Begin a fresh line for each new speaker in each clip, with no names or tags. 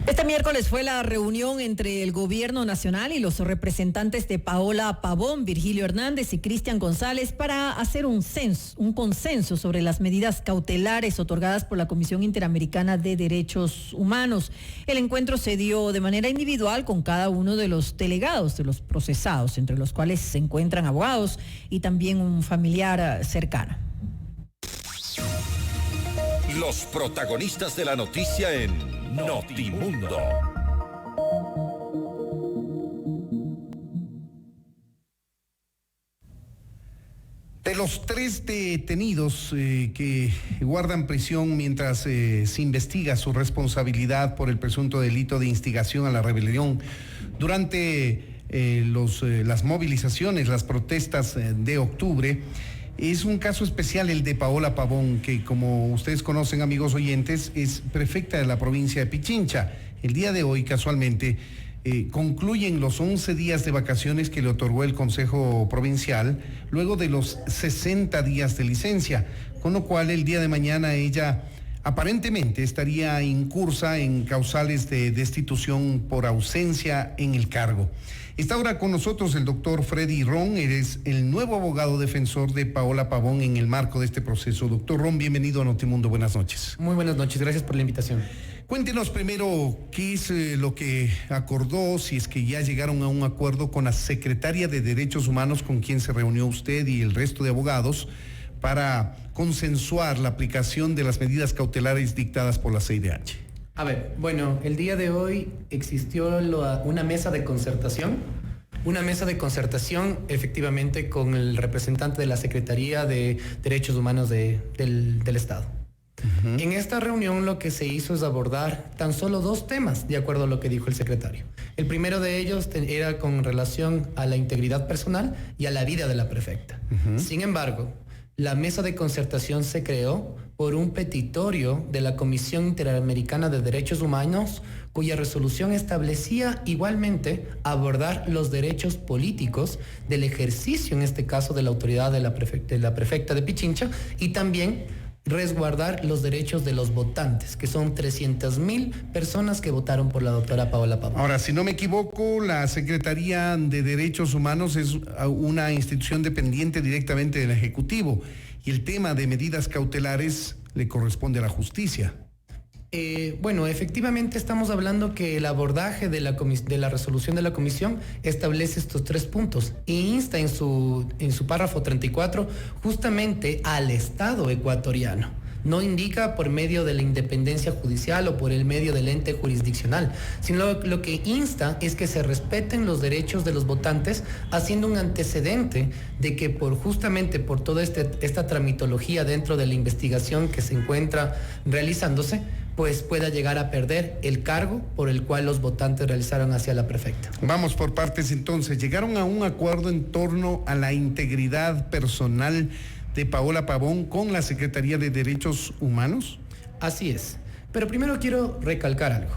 Este miércoles fue la reunión entre el gobierno nacional y los representantes de Paola Pavón, Virgilio Hernández y Cristian González para hacer un consenso sobre las medidas cautelares otorgadas por la Comisión Interamericana de Derechos Humanos. El encuentro se dio de manera individual con cada uno de los delegados de los procesados, entre los cuales se encuentran abogados y también un familiar cercano.
Los protagonistas de la noticia en Notimundo.
De los 3 detenidos que guardan prisión mientras se investiga su responsabilidad por el presunto delito de instigación a la rebelión durante las movilizaciones, las protestas de octubre, es un caso especial el de Paola Pavón, que como ustedes conocen, amigos oyentes, es prefecta de la provincia de Pichincha. El día de hoy, casualmente, concluyen los 11 días de vacaciones que le otorgó el Consejo Provincial, luego de los 60 días de licencia, con lo cual el día de mañana ella aparentemente estaría incursa en causales de destitución por ausencia en el cargo. Está ahora con nosotros el doctor Freddy Ron, eres el nuevo abogado defensor de Paola Pavón en el marco de este proceso. Doctor Ron, bienvenido a Notimundo, buenas noches.
Muy buenas noches, gracias por la invitación.
Cuéntenos primero qué es lo que acordó, si es que ya llegaron a un acuerdo con la secretaria de Derechos Humanos con quien se reunió usted y el resto de abogados para consensuar la aplicación de las medidas cautelares dictadas por la CIDH.
A ver, bueno, el día de hoy existió una mesa de concertación. Una mesa de concertación efectivamente con el representante de la Secretaría de Derechos Humanos del Estado. Uh-huh. En esta reunión lo que se hizo es abordar tan solo 2 temas, de acuerdo a lo que dijo el secretario. El primero de ellos era con relación a la integridad personal y a la vida de la prefecta. Uh-huh. Sin embargo, la mesa de concertación se creó por un petitorio de la Comisión Interamericana de Derechos Humanos, cuya resolución establecía igualmente abordar los derechos políticos del ejercicio, en este caso, de la autoridad de la prefecta de Pichincha, y también resguardar los derechos de los votantes, que son 300,000 personas que votaron por la doctora Paola Pavón.
Ahora, si no me equivoco, la Secretaría de Derechos Humanos es una institución dependiente directamente del Ejecutivo y el tema de medidas cautelares le corresponde a la justicia.
Bueno, efectivamente estamos hablando que el abordaje de la resolución de la comisión establece estos 3 puntos e insta en su párrafo 34 justamente al Estado ecuatoriano. No indica por medio de la independencia judicial o por el medio del ente jurisdiccional, sino lo que insta es que se respeten los derechos de los votantes, haciendo un antecedente de que justamente por toda esta tramitología dentro de la investigación que se encuentra realizándose, pues pueda llegar a perder el cargo por el cual los votantes realizaron hacia la prefecta.
Vamos por partes entonces. ¿Llegaron a un acuerdo en torno a la integridad personal de Paola Pavón con la Secretaría de Derechos Humanos?
Así es. Pero primero quiero recalcar algo.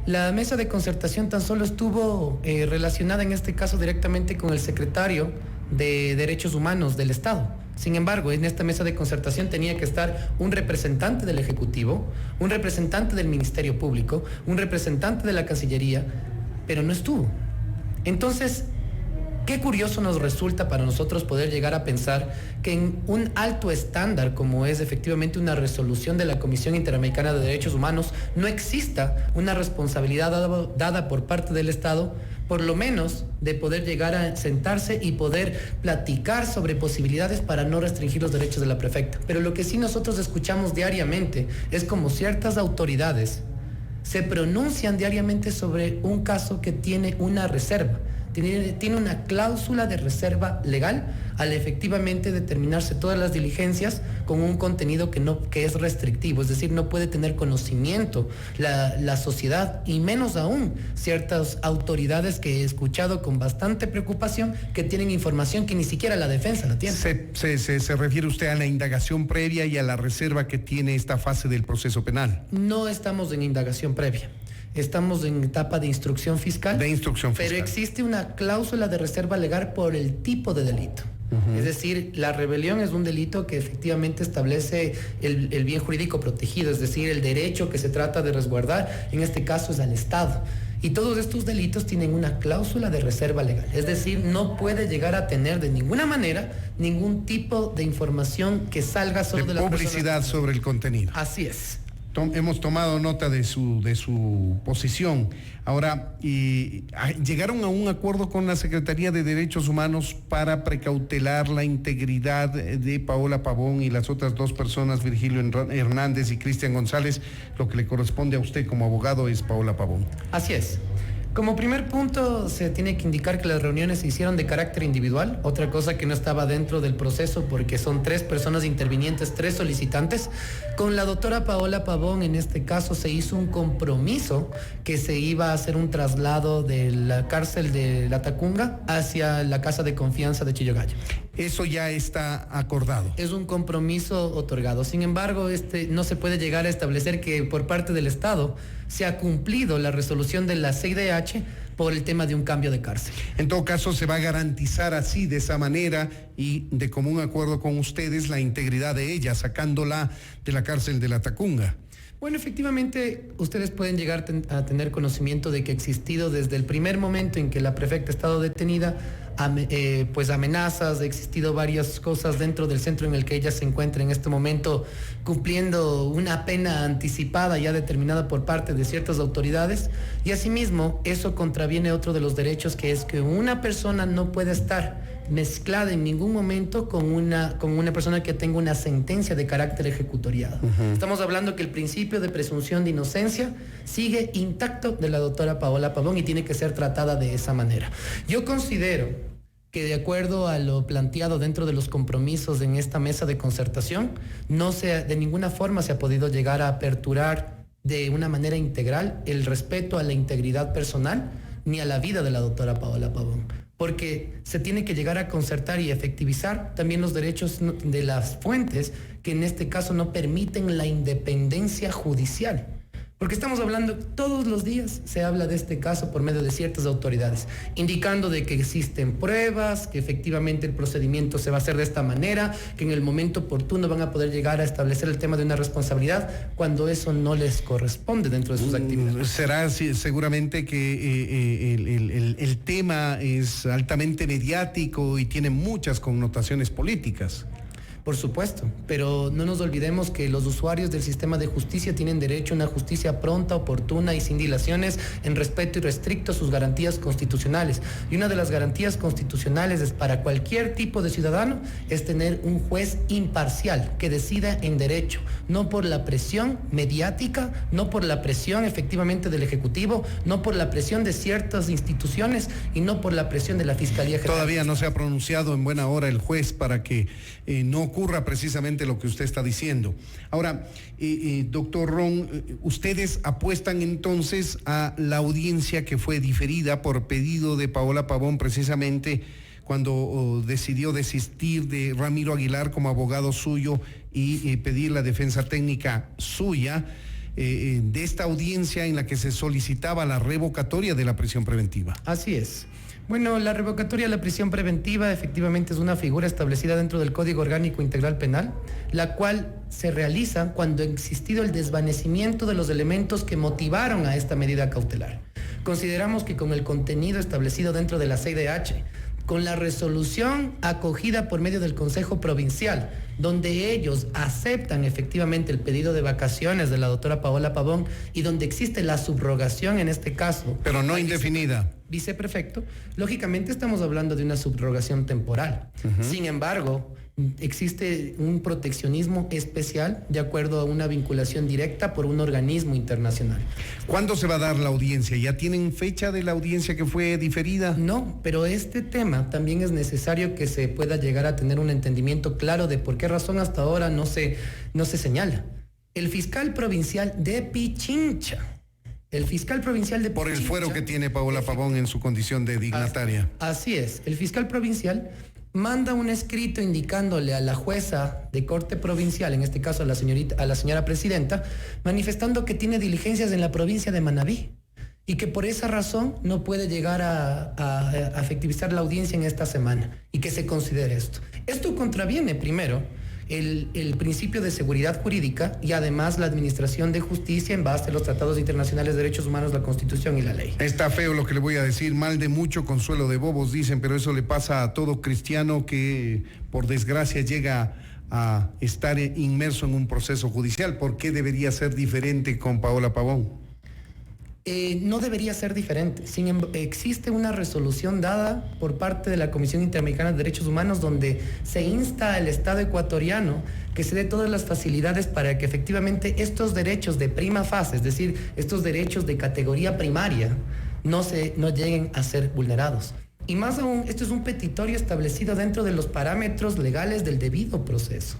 La mesa de concertación tan solo estuvo relacionada en este caso directamente con el secretario de Derechos Humanos del Estado. Sin embargo, en esta mesa de concertación tenía que estar un representante del Ejecutivo, un representante del Ministerio Público, un representante de la Cancillería, pero no estuvo. Entonces, qué curioso nos resulta para nosotros poder llegar a pensar que en un alto estándar, como es efectivamente una resolución de la Comisión Interamericana de Derechos Humanos, no exista una responsabilidad dada por parte del Estado, por lo menos de poder llegar a sentarse y poder platicar sobre posibilidades para no restringir los derechos de la prefecta. Pero lo que sí nosotros escuchamos diariamente es como ciertas autoridades se pronuncian diariamente sobre un caso que tiene una reserva. Tiene una cláusula de reserva legal al efectivamente determinarse todas las diligencias con un contenido que es restrictivo, es decir, no puede tener conocimiento la sociedad y menos aún ciertas autoridades que he escuchado con bastante preocupación que tienen información que ni siquiera la defensa la tiene.
¿Se refiere usted a la indagación previa y a la reserva que tiene esta fase del proceso penal?
No estamos en indagación previa. Estamos en etapa de instrucción fiscal.
De instrucción fiscal.
Pero existe una cláusula de reserva legal por el tipo de delito. Es decir, la rebelión es un delito que efectivamente establece el bien jurídico protegido, es decir, el derecho que se trata de resguardar, en este caso es al Estado. Y todos estos delitos tienen una cláusula de reserva legal, es decir, no puede llegar a tener de ninguna manera ningún tipo de información que salga sobre
de
la
publicidad sobre el contenido.
Así es.
Hemos tomado nota de su posición. Ahora, ¿llegaron a un acuerdo con la Secretaría de Derechos Humanos para precautelar la integridad de Paola Pavón y las otras dos personas, Virgilio Hernández y Cristian González? Lo que le corresponde a usted como abogado es Paola Pavón.
Así es. Como primer punto, se tiene que indicar que las reuniones se hicieron de carácter individual, otra cosa que no estaba dentro del proceso porque son 3 personas intervinientes, 3 solicitantes. Con la doctora Paola Pavón, en este caso, se hizo un compromiso que se iba a hacer un traslado de la cárcel de La Tacunga hacia la casa de confianza de Chillogallo.
Eso ya está acordado.
Es un compromiso otorgado. Sin embargo, no se puede llegar a establecer que por parte del Estado se ha cumplido la resolución de la CIDH por el tema de un cambio de cárcel.
En todo caso, se va a garantizar así, de esa manera y de común acuerdo con ustedes, la integridad de ella, sacándola de la cárcel de La Tacunga.
Bueno, efectivamente, ustedes pueden llegar a tener conocimiento de que ha existido desde el primer momento en que la prefecta ha estado detenida, pues amenazas, ha existido varias cosas dentro del centro en el que ella se encuentra en este momento cumpliendo una pena anticipada ya determinada por parte de ciertas autoridades, y asimismo eso contraviene otro de los derechos, que es que una persona no puede estar mezclada en ningún momento con una persona que tenga una sentencia de carácter ejecutoriado. Estamos hablando que el principio de presunción de inocencia sigue intacto de la doctora Paola Pavón y tiene que ser tratada de esa manera. Yo considero que, de acuerdo a lo planteado dentro de los compromisos en esta mesa de concertación, de ninguna forma se ha podido llegar a aperturar de una manera integral el respeto a la integridad personal ni a la vida de la doctora Paola Pavón, porque se tiene que llegar a concertar y efectivizar también los derechos de las fuentes, que en este caso no permiten la independencia judicial. Porque estamos hablando, todos los días se habla de este caso por medio de ciertas autoridades, indicando de que existen pruebas, que efectivamente el procedimiento se va a hacer de esta manera, que en el momento oportuno van a poder llegar a establecer el tema de una responsabilidad, cuando eso no les corresponde dentro de sus actividades.
Será seguramente que el tema es altamente mediático y tiene muchas connotaciones políticas.
Por supuesto, pero no nos olvidemos que los usuarios del sistema de justicia tienen derecho a una justicia pronta, oportuna y sin dilaciones, en respeto irrestricto a sus garantías constitucionales. Y una de las garantías constitucionales es para cualquier tipo de ciudadano es tener un juez imparcial que decida en derecho, no por la presión mediática, no por la presión efectivamente del Ejecutivo, no por la presión de ciertas instituciones y no por la presión de la Fiscalía General.
Todavía no se ha pronunciado en buena hora el juez para que no ocurra precisamente lo que usted está diciendo. Ahora, doctor Ron, ustedes apuestan entonces a la audiencia que fue diferida por pedido de Paola Pavón, precisamente cuando decidió desistir de Ramiro Aguilar como abogado suyo y pedir la defensa técnica suya, de esta audiencia en la que se solicitaba la revocatoria de la prisión preventiva.
Así es. Bueno, la revocatoria de la prisión preventiva efectivamente es una figura establecida dentro del Código Orgánico Integral Penal, la cual se realiza cuando ha existido el desvanecimiento de los elementos que motivaron a esta medida cautelar. Consideramos que con el contenido establecido dentro de la CIDH, con la resolución acogida por medio del Consejo Provincial, donde ellos aceptan efectivamente el pedido de vacaciones de la doctora Paola Pavón y donde existe la subrogación en este caso.
Pero no indefinida.
Viceprefecto, lógicamente estamos hablando de una subrogación temporal. Sin embargo, existe un proteccionismo especial de acuerdo a una vinculación directa por un organismo internacional.
¿Cuándo se va a dar la audiencia? ¿Ya tienen fecha de la audiencia que fue diferida?
No, pero este tema también es necesario que se pueda llegar a tener un entendimiento claro de por qué razón hasta ahora no se señala. El fiscal provincial de Pichincha,
por el fuero que tiene Paola Pavón en su condición de dignataria.
Así es, el fiscal provincial manda un escrito indicándole a la jueza de corte provincial, en este caso a la señora presidenta, manifestando que tiene diligencias en la provincia de Manabí y que por esa razón no puede llegar a efectivizar la audiencia en esta semana y que se considere esto. Esto contraviene primero el principio de seguridad jurídica y además la administración de justicia en base a los tratados internacionales de derechos humanos, la Constitución y la ley.
Está feo lo que le voy a decir, mal de mucho, consuelo de bobos, dicen, pero eso le pasa a todo cristiano que por desgracia llega a estar inmerso en un proceso judicial. ¿Por qué debería ser diferente con Paola Pavón?
No debería ser diferente. Existe una resolución dada por parte de la Comisión Interamericana de Derechos Humanos donde se insta al Estado ecuatoriano que se dé todas las facilidades para que efectivamente estos derechos de prima fase, es decir, estos derechos de categoría primaria, no lleguen a ser vulnerados. Y más aún, esto es un petitorio establecido dentro de los parámetros legales del debido proceso.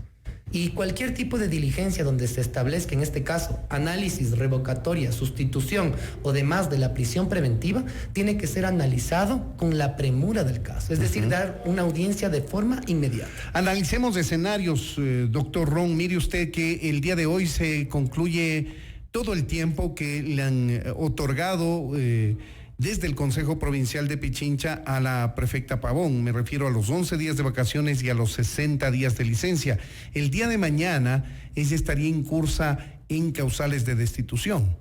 Y cualquier tipo de diligencia donde se establezca, en este caso, análisis, revocatoria, sustitución o demás de la prisión preventiva, tiene que ser analizado con la premura del caso, es decir, dar una audiencia de forma inmediata. Analicemos
escenarios, doctor Ron. Mire usted que el día de hoy se concluye todo el tiempo que le han otorgado desde el Consejo Provincial de Pichincha a la prefecta Pavón. Me refiero a los 11 días de vacaciones y a los 60 días de licencia. El día de mañana ella estaría incursa en causales de destitución.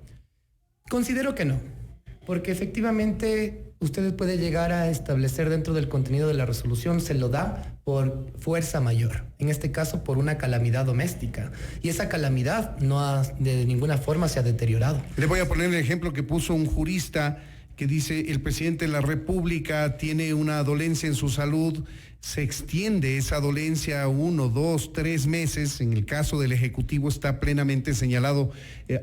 Considero que no, porque efectivamente usted puede llegar a establecer dentro del contenido de la resolución, se lo da por fuerza mayor, en este caso por una calamidad doméstica, y esa calamidad de ninguna forma se ha deteriorado.
Le voy a poner el ejemplo que puso un jurista que dice: el presidente de la República tiene una dolencia en su salud, se extiende esa dolencia a 1, 2, 3 meses, en el caso del Ejecutivo está plenamente señalado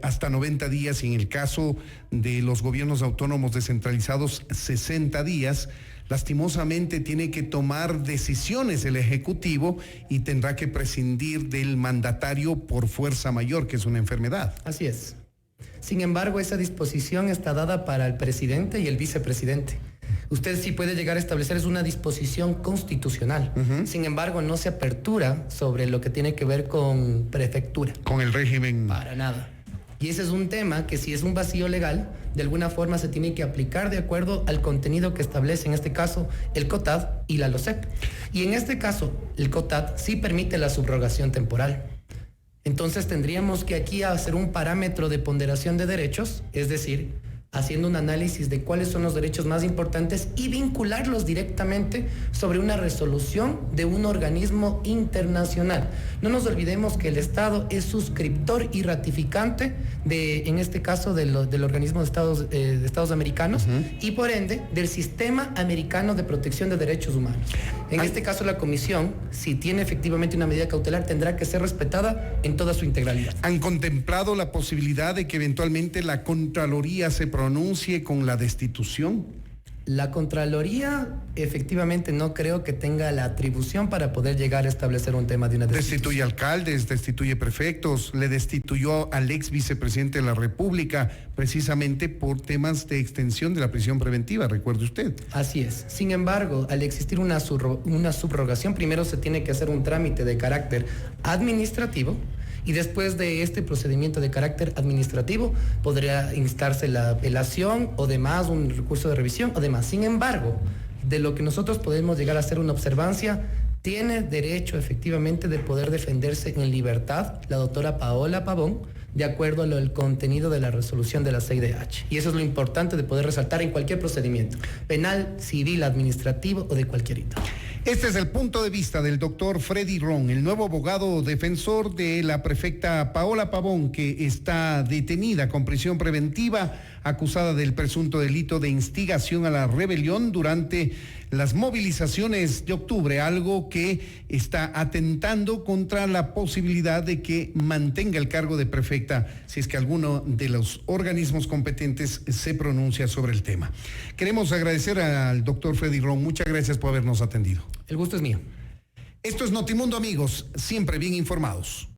hasta 90 días, y en el caso de los gobiernos autónomos descentralizados 60 días, lastimosamente tiene que tomar decisiones el Ejecutivo y tendrá que prescindir del mandatario por fuerza mayor, que es una enfermedad.
Así es. Sin embargo, esa disposición está dada para el presidente y el vicepresidente. Usted sí puede llegar a establecer, es una disposición constitucional. Sin embargo, no se apertura sobre lo que tiene que ver con prefectura.
Con el régimen.
Para nada. Y ese es un tema que, si es un vacío legal, de alguna forma se tiene que aplicar de acuerdo al contenido que establece, en este caso, el COTAD y la LOCEP. Y en este caso, el COTAD sí permite la subrogación temporal. Entonces tendríamos que aquí hacer un parámetro de ponderación de derechos, es decir, haciendo un análisis de cuáles son los derechos más importantes y vincularlos directamente sobre una resolución de un organismo internacional. No nos olvidemos que el Estado es suscriptor y ratificante en este caso del organismo de Estados Americanos y por ende del Sistema Americano de Protección de Derechos Humanos. En este caso, la Comisión, si tiene efectivamente una medida cautelar, tendrá que ser respetada en toda su integralidad.
¿Han contemplado la posibilidad de que eventualmente la Contraloría se pronuncie con la destitución?
La Contraloría efectivamente no creo que tenga la atribución para poder llegar a establecer un tema de una destitución.
Destituye alcaldes, destituye prefectos, le destituyó al ex vicepresidente de la República precisamente por temas de extensión de la prisión preventiva, recuerde usted.
Así es. Sin embargo, al existir una subrogación, primero se tiene que hacer un trámite de carácter administrativo, y después de este procedimiento de carácter administrativo podría instarse la apelación o demás, un recurso de revisión o demás. Sin embargo, de lo que nosotros podemos llegar a hacer una observancia, tiene derecho efectivamente de poder defenderse en libertad la doctora Paola Pavón, de acuerdo al contenido de la resolución de la CIDH. Y eso es lo importante de poder resaltar en cualquier procedimiento, penal, civil, administrativo o de cualquier índole.
Este es el punto de vista del doctor Freddy Ron, el nuevo abogado defensor de la prefecta Paola Pavón, que está detenida con prisión preventiva, acusada del presunto delito de instigación a la rebelión durante las movilizaciones de octubre, algo que está atentando contra la posibilidad de que mantenga el cargo de prefecta si es que alguno de los organismos competentes se pronuncia sobre el tema. Queremos agradecer al doctor Freddy Ron. Muchas gracias por habernos atendido.
El gusto es mío.
Esto es Notimundo, amigos, siempre bien informados.